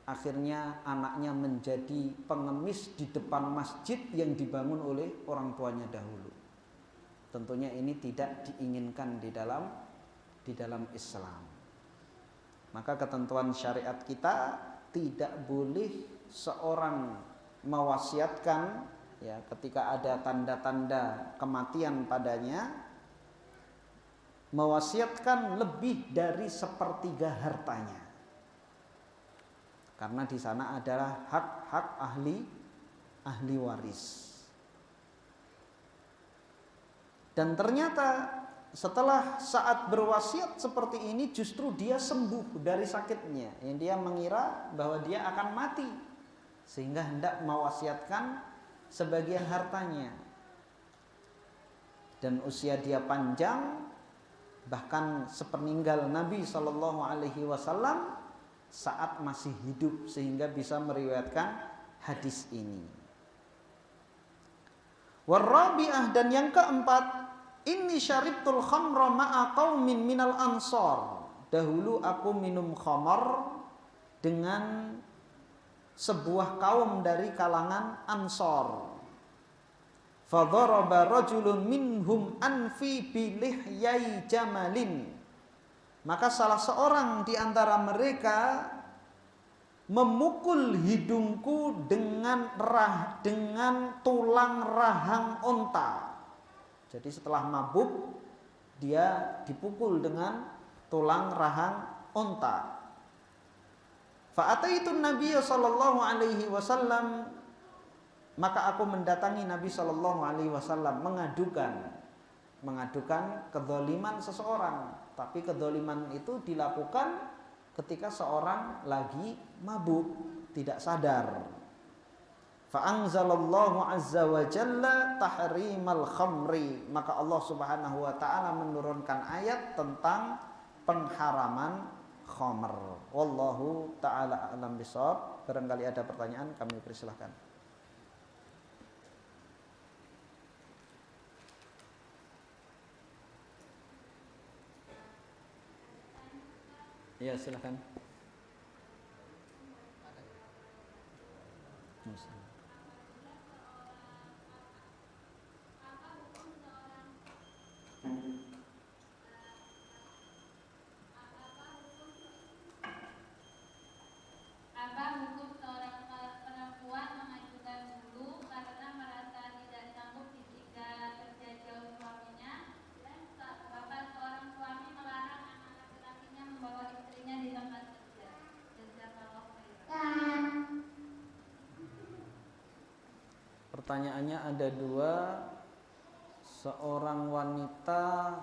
Akhirnya anaknya menjadi pengemis di depan masjid yang dibangun oleh orang tuanya dahulu. Tentunya ini tidak diinginkan di dalam Islam. Maka ketentuan syariat kita tidak boleh seorang mewasiatkan ya ketika ada tanda-tanda kematian padanya, mewasiatkan lebih dari sepertiga hartanya. Karena di sana adalah hak-hak ahli waris. Dan ternyata setelah saat berwasiat seperti ini justru dia sembuh dari sakitnya. Yang dia mengira bahwa dia akan mati sehingga hendak mewasiatkan sebagian hartanya. Dan usia dia panjang, bahkan sepeninggal Nabi Shallallahu Alaihi Wasallam saat masih hidup sehingga bisa meriwayatkan hadis ini. Warabi'ah, dan yang keempat, inni syaribtul khamra ma'a qaumin minal ansor. Dahulu aku minum khamar dengan sebuah kaum dari kalangan Ansor. Fadharaba rajulun minhum anfi bilihyai jamalin. Maka salah seorang di antara mereka memukul hidungku dengan tulang rahang unta. Jadi setelah mabuk dia dipukul dengan tulang rahang unta. Fa'ataitu Nabi sallallahu alaihi wasallam, maka aku mendatangi Nabi sallallahu alaihi wasallam mengadukan kedzaliman seseorang. Tapi kedzaliman itu dilakukan ketika seorang lagi mabuk, tidak sadar. Fa'anzalallahu azza wa jalla tahrimal khamri. Maka Allah subhanahu wa ta'ala menurunkan ayat tentang pengharaman khamr. Wallahu ta'ala a'lam bishawab. Barangkali ada pertanyaan, kami persilahkan. Ya, silakan. Apa hukum seorang perempuan mengajukan dulu karena merasa tidak sanggup ketika kerja jauh suaminya, dan bahkan seorang suami melarang anak laki-lakinya membawa istrinya di tempat kerja. Jazakallahu khairan. Pertanyaannya ada dua. Seorang wanita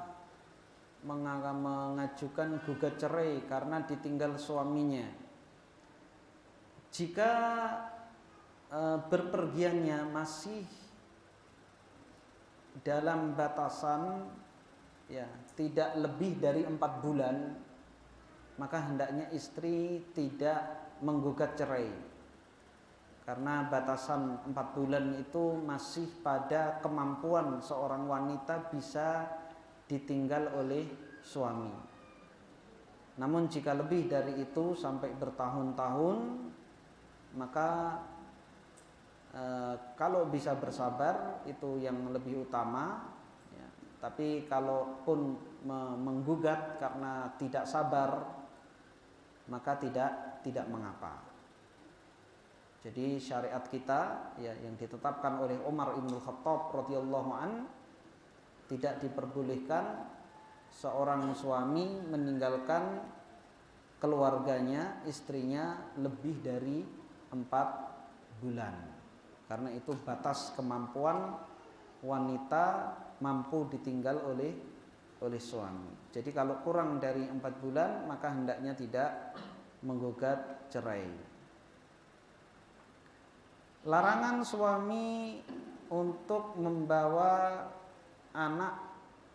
mengajukan gugat cerai karena ditinggal suaminya. Jika berpergiannya masih dalam batasan ya tidak lebih dari 4 bulan, maka hendaknya istri tidak menggugat cerai, karena batasan 4 bulan itu masih pada kemampuan seorang wanita bisa ditinggal oleh suami. Namun jika lebih dari itu sampai bertahun-tahun, maka kalau bisa bersabar itu yang lebih utama ya. Tapi kalaupun menggugat karena tidak sabar, maka tidak mengapa. Jadi syariat kita ya, yang ditetapkan oleh Umar Ibn Khattab radhiyallahu an, tidak diperbolehkan seorang suami meninggalkan keluarganya, istrinya lebih dari 4 bulan. Karena itu batas kemampuan wanita mampu ditinggal oleh suami. Jadi kalau kurang dari 4 bulan maka hendaknya tidak menggugat cerai. Larangan suami untuk membawa anak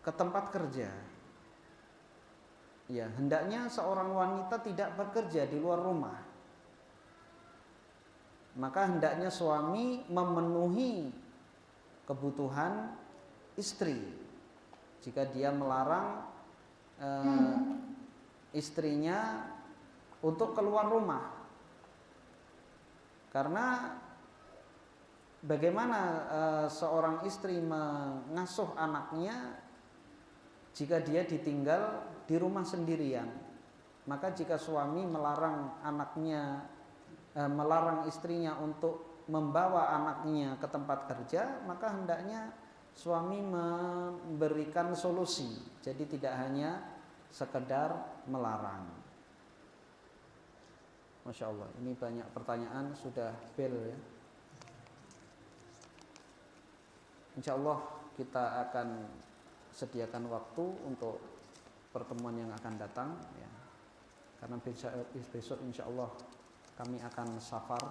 ke tempat kerja. Ya, hendaknya seorang wanita tidak bekerja di luar rumah. Maka hendaknya suami memenuhi kebutuhan istri. Jika dia melarang istrinya untuk keluar rumah, karena bagaimana seorang istri mengasuh anaknya jika dia ditinggal di rumah sendirian? Maka jika suami melarang istrinya untuk membawa anaknya ke tempat kerja, maka hendaknya suami memberikan solusi. Jadi tidak hanya sekedar melarang. Masya Allah, ini banyak pertanyaan, sudah bel ya. Insya Allah kita akan sediakan waktu untuk pertemuan yang akan datang ya. Karena besok insya Allah kami akan safar.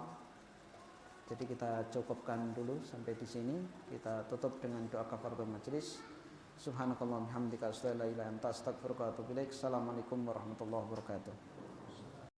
Jadi kita cukupkan dulu sampai di sini. Kita tutup dengan doa kafaratul majelis. Subhanakallahumma hamdika asyhadu an la ilaha illa anta astaghfiruka wa atubu ilaik. Assalamualaikum warahmatullahi wabarakatuh.